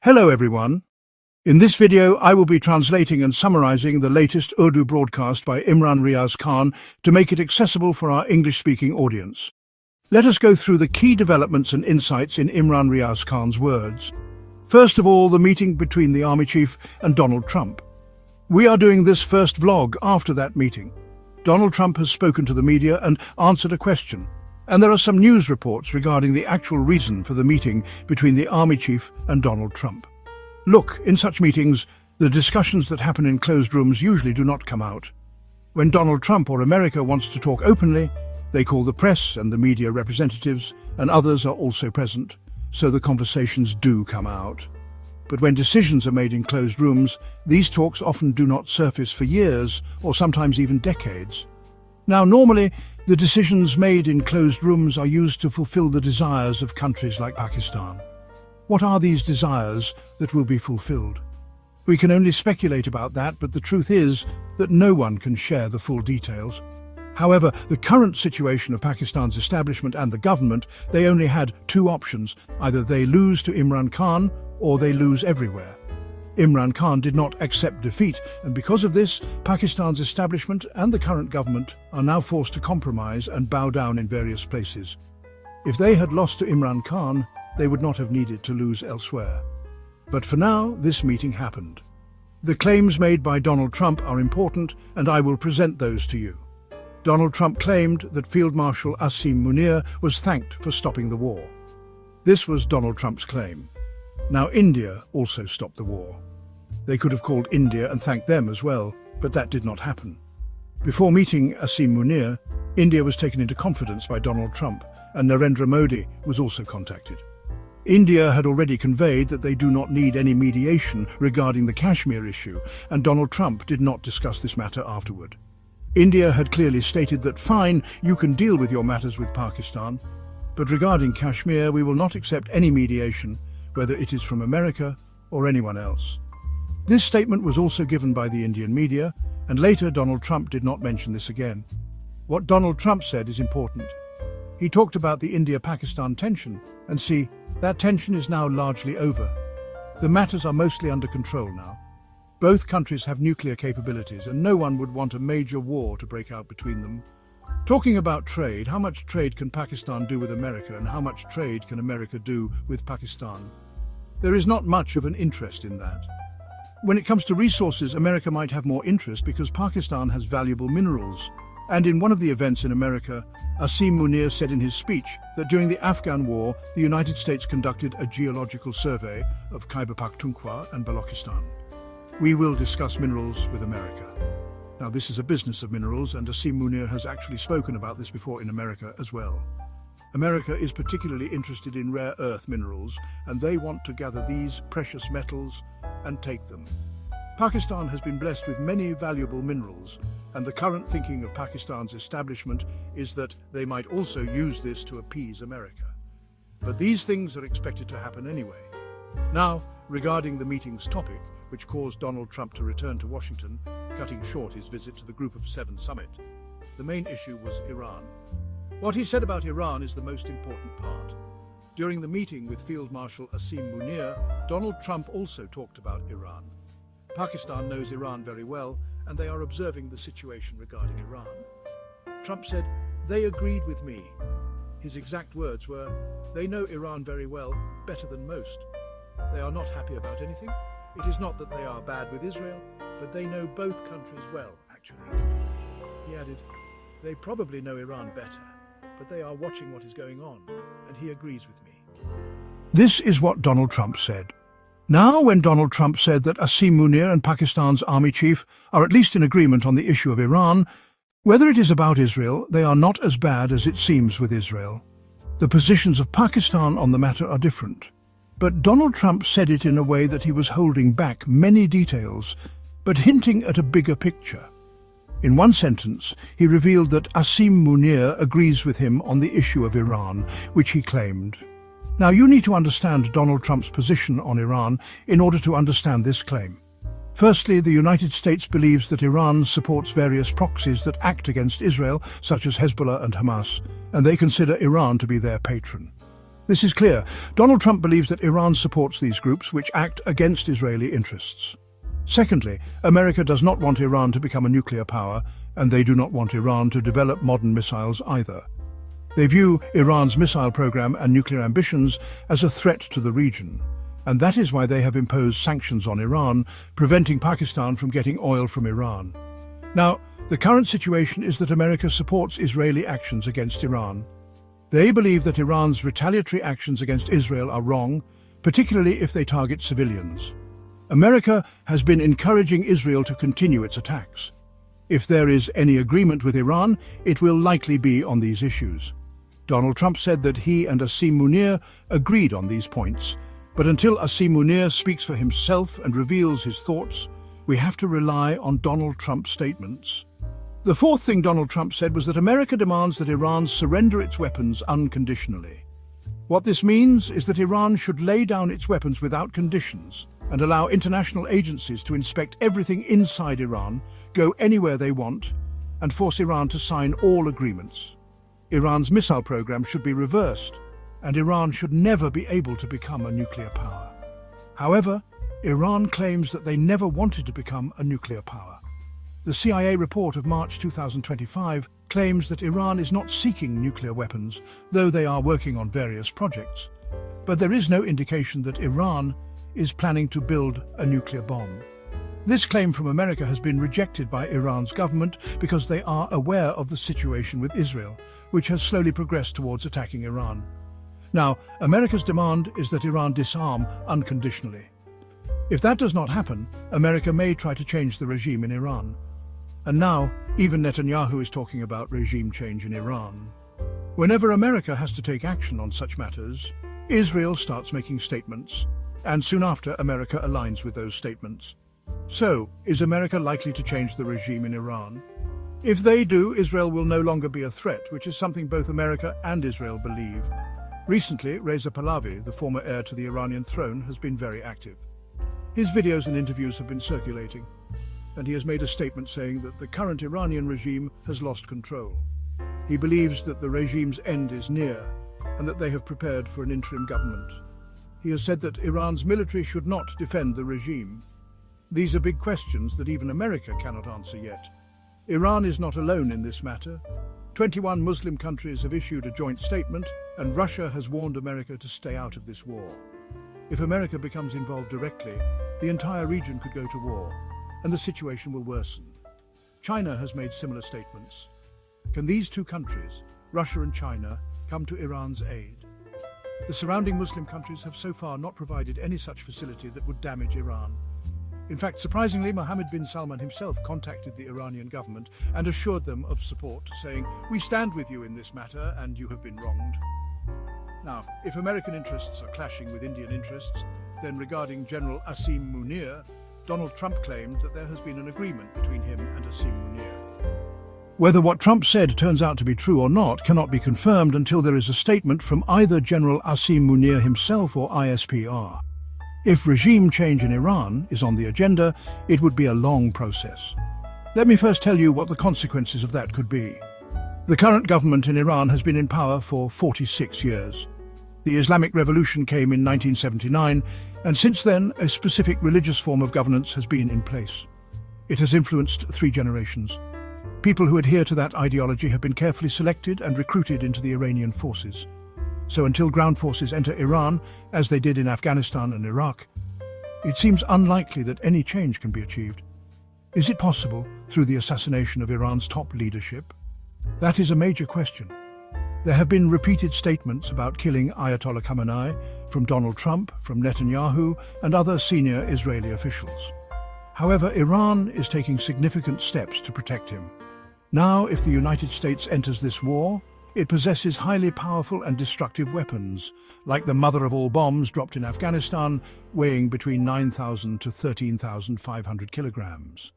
Hello everyone. In this video, I will be translating and summarizing the latest Urdu broadcast by Imran Riaz Khan to make it accessible for our English-speaking audience. Let us go through the key developments and insights in Imran Riaz Khan's words. First of all, the meeting between the army chief and Donald Trump. We are doing this first vlog after that meeting. Donald Trump has spoken to the media and answered a question. And there are some news reports regarding the actual reason for the meeting between the army chief and Donald Trump. Look, in such meetings, the discussions that happen in closed rooms usually do not come out. When Donald Trump or America wants to talk openly, they call the press and the media representatives, and others are also present, so the conversations do come out. But when decisions are made in closed rooms, these talks often do not surface for years or sometimes even decades. Now, normally, the decisions made in closed rooms are used to fulfill the desires of countries like Pakistan. What are these desires that will be fulfilled? We can only speculate about that, but the truth is that no one can share the full details. However, the current situation of Pakistan's establishment and the government, they only had two options. Either they lose to Imran Khan or they lose everywhere. Imran Khan did not accept defeat, and because of this, Pakistan's establishment and the current government are now forced to compromise and bow down in various places. If they had lost to Imran Khan, they would not have needed to lose elsewhere. But for now, this meeting happened. The claims made by Donald Trump are important, and I will present those to you. Donald Trump claimed that Field Marshal Asim Munir was thanked for stopping the war. This was Donald Trump's claim. Now, India also stopped the war. They could have called India and thanked them as well, but that did not happen. Before meeting Asim Munir, India was taken into confidence by Donald Trump, and Narendra Modi was also contacted. India had already conveyed that they do not need any mediation regarding the Kashmir issue, and Donald Trump did not discuss this matter afterward. India had clearly stated that, fine, you can deal with your matters with Pakistan, but regarding Kashmir, we will not accept any mediation, whether it is from America or anyone else. This statement was also given by the Indian media, and later Donald Trump did not mention this again. What Donald Trump said is important. He talked about the India-Pakistan tension, and see, that tension is now largely over. The matters are mostly under control now. Both countries have nuclear capabilities, and no one would want a major war to break out between them. Talking about trade, how much trade can Pakistan do with America, and how much trade can America do with Pakistan? There is not much of an interest in that. When it comes to resources, America might have more interest because Pakistan has valuable minerals. And in one of the events in America, Asim Munir said in his speech that during the Afghan war, the United States conducted a geological survey of Khyber Pakhtunkhwa and Balochistan. We will discuss minerals with America. Now, this is a business of minerals, and Asim Munir has actually spoken about this before in America as well. America is particularly interested in rare earth minerals, and they want to gather these precious metals and take them. Pakistan has been blessed with many valuable minerals, and the current thinking of Pakistan's establishment is that they might also use this to appease America. But these things are expected to happen anyway. Now, regarding the meeting's topic, which caused Donald Trump to return to Washington, cutting short his visit to the Group of Seven summit, the main issue was Iran. What he said about Iran is the most important part. During the meeting with Field Marshal Asim Munir, Donald Trump also talked about Iran. Pakistan knows Iran very well, and they are observing the situation regarding Iran. Trump said, "They agreed with me." His exact words were, "They know Iran very well, better than most. They are not happy about anything. It is not that they are bad with Israel, but they know both countries well, actually." He added, "They probably know Iran better, but they are watching what is going on, and he agrees with me." This is what Donald Trump said. Now, when Donald Trump said that Asim Munir and Pakistan's army chief are at least in agreement on the issue of Iran, whether it is about Israel, they are not as bad as it seems with Israel. The positions of Pakistan on the matter are different. But Donald Trump said it in a way that he was holding back many details, but hinting at a bigger picture. In one sentence, he revealed that Asim Munir agrees with him on the issue of Iran, which he claimed. Now, you need to understand Donald Trump's position on Iran in order to understand this claim. Firstly, the United States believes that Iran supports various proxies that act against Israel, such as Hezbollah and Hamas, and they consider Iran to be their patron. This is clear. Donald Trump believes that Iran supports these groups which act against Israeli interests. Secondly, America does not want Iran to become a nuclear power, and they do not want Iran to develop modern missiles either. They view Iran's missile program and nuclear ambitions as a threat to the region, and that is why they have imposed sanctions on Iran, preventing Pakistan from getting oil from Iran. Now, the current situation is that America supports Israeli actions against Iran. They believe that Iran's retaliatory actions against Israel are wrong, particularly if they target civilians. America has been encouraging Israel to continue its attacks. If there is any agreement with Iran, it will likely be on these issues. Donald Trump said that he and Asim Munir agreed on these points, but until Asim Munir speaks for himself and reveals his thoughts, we have to rely on Donald Trump's statements. The fourth thing Donald Trump said was that America demands that Iran surrender its weapons unconditionally. What this means is that Iran should lay down its weapons without conditions and allow international agencies to inspect everything inside Iran, go anywhere they want, and force Iran to sign all agreements. Iran's missile program should be reversed, and Iran should never be able to become a nuclear power. However, Iran claims that they never wanted to become a nuclear power. The CIA report of March 2025 claims that Iran is not seeking nuclear weapons, though they are working on various projects. But there is no indication that Iran is planning to build a nuclear bomb. This claim from America has been rejected by Iran's government because they are aware of the situation with Israel, which has slowly progressed towards attacking Iran. Now, America's demand is that Iran disarm unconditionally. If that does not happen, America may try to change the regime in Iran. And now, even Netanyahu is talking about regime change in Iran. Whenever America has to take action on such matters, Israel starts making statements, and soon after America aligns with those statements. So, is America likely to change the regime in Iran? If they do, Israel will no longer be a threat, which is something both America and Israel believe. Recently, Reza Pahlavi, the former heir to the Iranian throne, has been very active. His videos and interviews have been circulating, and he has made a statement saying that the current Iranian regime has lost control. He believes that the regime's end is near, and that they have prepared for an interim government. He has said that Iran's military should not defend the regime. These are big questions that even America cannot answer yet. Iran is not alone in this matter. 21 Muslim countries have issued a joint statement, and Russia has warned America to stay out of this war. If America becomes involved directly, the entire region could go to war, and the situation will worsen. China has made similar statements. Can these two countries, Russia and China, come to Iran's aid? The surrounding Muslim countries have so far not provided any such facility that would damage Iran. In fact, surprisingly, Mohammed bin Salman himself contacted the Iranian government and assured them of support, saying, "We stand with you in this matter and you have been wronged." Now, if American interests are clashing with Indian interests, then regarding General Asim Munir, Donald Trump claimed that there has been an agreement between him and Asim Munir. Whether what Trump said turns out to be true or not cannot be confirmed until there is a statement from either General Asim Munir himself or ISPR. If regime change in Iran is on the agenda, it would be a long process. Let me first tell you what the consequences of that could be. The current government in Iran has been in power for 46 years. The Islamic Revolution came in 1979, and since then, a specific religious form of governance has been in place. It has influenced 3 generations. People who adhere to that ideology have been carefully selected and recruited into the Iranian forces. So until ground forces enter Iran, as they did in Afghanistan and Iraq, it seems unlikely that any change can be achieved. Is it possible through the assassination of Iran's top leadership? That is a major question. There have been repeated statements about killing Ayatollah Khamenei from Donald Trump, from Netanyahu, and other senior Israeli officials. However, Iran is taking significant steps to protect him. Now, if the United States enters this war, it possesses highly powerful and destructive weapons, like the mother of all bombs dropped in Afghanistan, weighing between 9,000 to 13,500 kilograms.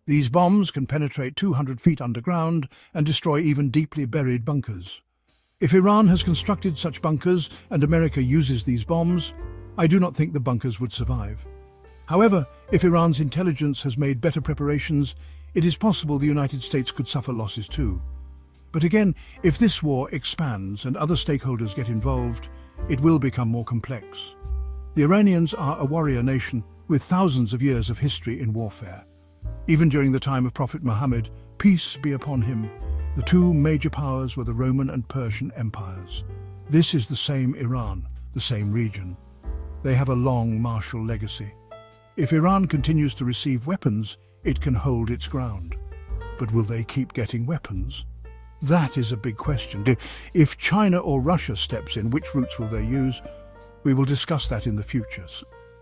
These bombs can penetrate 200 feet underground and destroy even deeply buried bunkers. If Iran has constructed such bunkers and America uses these bombs, I do not think the bunkers would survive. However, if Iran's intelligence has made better preparations, it is possible the United States could suffer losses too. But again, if this war expands and other stakeholders get involved, it will become more complex. The Iranians are a warrior nation with thousands of years of history in warfare. Even during the time of Prophet Muhammad, peace be upon him, the two major powers were the Roman and Persian empires. This is the same Iran, the same region. They have a long martial legacy. If Iran continues to receive weapons, it can hold its ground. But will they keep getting weapons? That is a big question. If China or Russia steps in, which routes will they use? We will discuss that in the future.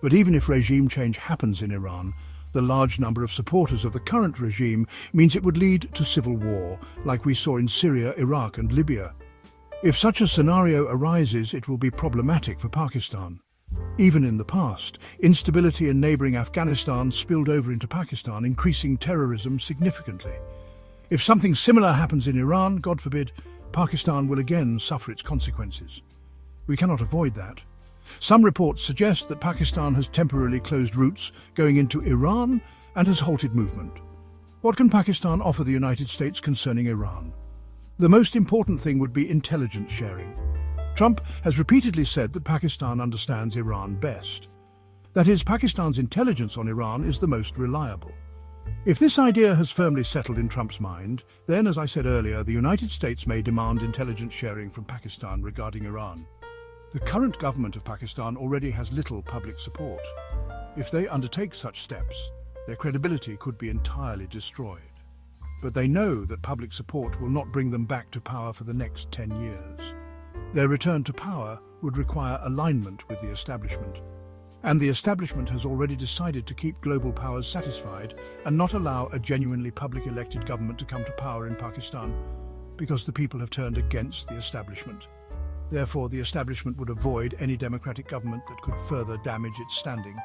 But even if regime change happens in Iran, the large number of supporters of the current regime means it would lead to civil war, like we saw in Syria, Iraq and Libya. If such a scenario arises, it will be problematic for Pakistan. Even in the past, instability in neighbouring Afghanistan spilled over into Pakistan, increasing terrorism significantly. If something similar happens in Iran, God forbid, Pakistan will again suffer its consequences. We cannot avoid that. Some reports suggest that Pakistan has temporarily closed routes going into Iran and has halted movement. What can Pakistan offer the United States concerning Iran? The most important thing would be intelligence sharing. Trump has repeatedly said that Pakistan understands Iran best. That is, Pakistan's intelligence on Iran is the most reliable. If this idea has firmly settled in Trump's mind, then, as I said earlier, the United States may demand intelligence sharing from Pakistan regarding Iran. The current government of Pakistan already has little public support. If they undertake such steps, their credibility could be entirely destroyed. But they know that public support will not bring them back to power for the next 10 years. Their return to power would require alignment with the establishment. And the establishment has already decided to keep global powers satisfied and not allow a genuinely public elected government to come to power in Pakistan, because the people have turned against the establishment. Therefore, the establishment would avoid any democratic government that could further damage its standing.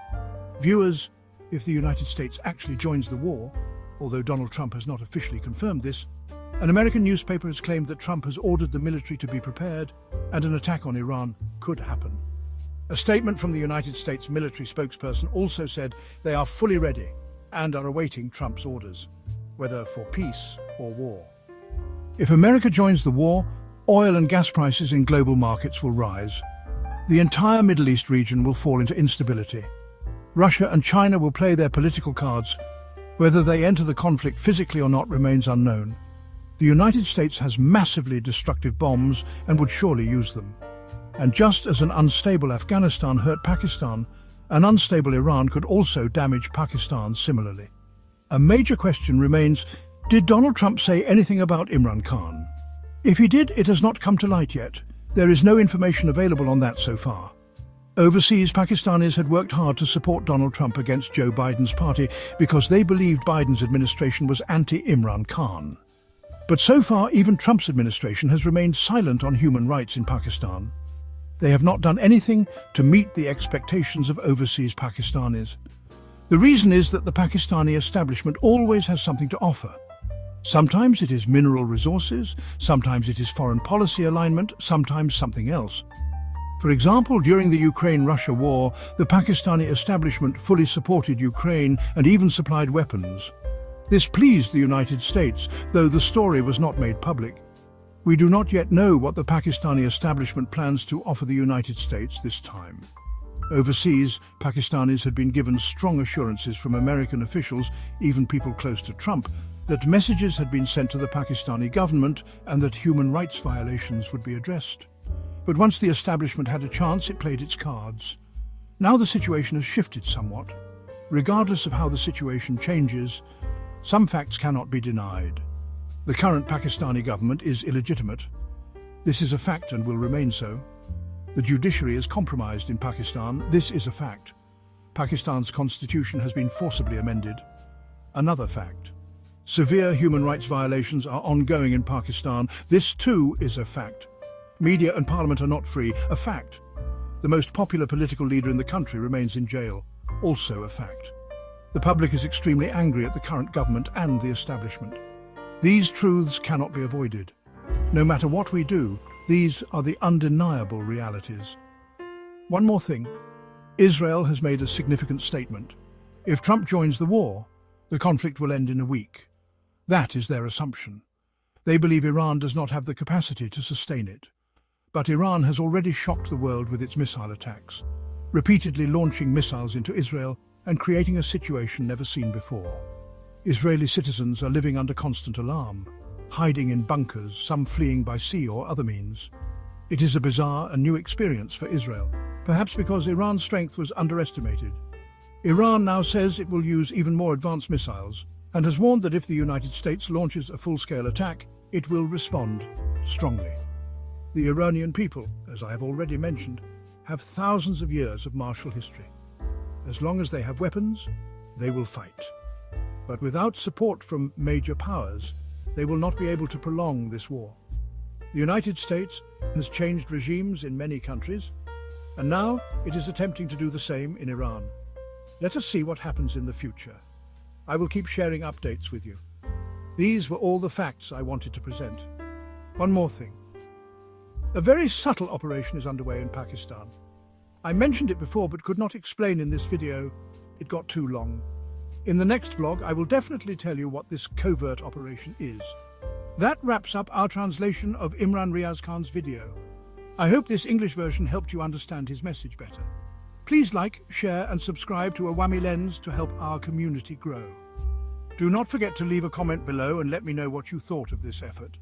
Viewers, if the United States actually joins the war, although Donald Trump has not officially confirmed this, an American newspaper has claimed that Trump has ordered the military to be prepared and an attack on Iran could happen. A statement from the United States military spokesperson also said they are fully ready and are awaiting Trump's orders, whether for peace or war. If America joins the war, oil and gas prices in global markets will rise. The entire Middle East region will fall into instability. Russia and China will play their political cards. Whether they enter the conflict physically or not remains unknown. The United States has massively destructive bombs and would surely use them. And just as an unstable Afghanistan hurt Pakistan, an unstable Iran could also damage Pakistan similarly. A major question remains, did Donald Trump say anything about Imran Khan? If he did, it has not come to light yet. There is no information available on that so far. Overseas, Pakistanis had worked hard to support Donald Trump against Joe Biden's party because they believed Biden's administration was anti-Imran Khan. But so far, even Trump's administration has remained silent on human rights in Pakistan. They have not done anything to meet the expectations of overseas Pakistanis. The reason is that the Pakistani establishment always has something to offer. Sometimes it is mineral resources, sometimes it is foreign policy alignment, sometimes something else. For example, during the Ukraine-Russia war, the Pakistani establishment fully supported Ukraine and even supplied weapons. This pleased the United States, though the story was not made public. We do not yet know what the Pakistani establishment plans to offer the United States this time. Overseas, Pakistanis had been given strong assurances from American officials, even people close to Trump, that messages had been sent to the Pakistani government and that human rights violations would be addressed. But once the establishment had a chance, it played its cards. Now the situation has shifted somewhat. Regardless of how the situation changes, some facts cannot be denied. The current Pakistani government is illegitimate. This is a fact and will remain so. The judiciary is compromised in Pakistan. This is a fact. Pakistan's constitution has been forcibly amended. Another fact. Severe human rights violations are ongoing in Pakistan. This too is a fact. Media and parliament are not free. A fact. The most popular political leader in the country remains in jail. Also a fact. The public is extremely angry at the current government and the establishment. These truths cannot be avoided. No matter what we do, these are the undeniable realities. One more thing. Israel has made a significant statement. If Trump joins the war, the conflict will end in a week. That is their assumption. They believe Iran does not have the capacity to sustain it. But Iran has already shocked the world with its missile attacks, repeatedly launching missiles into Israel and creating a situation never seen before. Israeli citizens are living under constant alarm, hiding in bunkers, some fleeing by sea or other means. It is a bizarre and new experience for Israel, perhaps because Iran's strength was underestimated. Iran now says it will use even more advanced missiles and has warned that if the United States launches a full-scale attack, it will respond strongly. The Iranian people, as I have already mentioned, have thousands of years of martial history. As long as they have weapons, they will fight. But without support from major powers, they will not be able to prolong this war. The United States has changed regimes in many countries, and now it is attempting to do the same in Iran. Let us see what happens in the future. I will keep sharing updates with you. These were all the facts I wanted to present. One more thing. A very subtle operation is underway in Pakistan. I mentioned it before but could not explain in this video. It got too long. In the next vlog, I will definitely tell you what this covert operation is. That wraps up our translation of Imran Riaz Khan's video. I hope this English version helped you understand his message better. Please like, share and subscribe to Awami Lens to help our community grow. Do not forget to leave a comment below and let me know what you thought of this effort.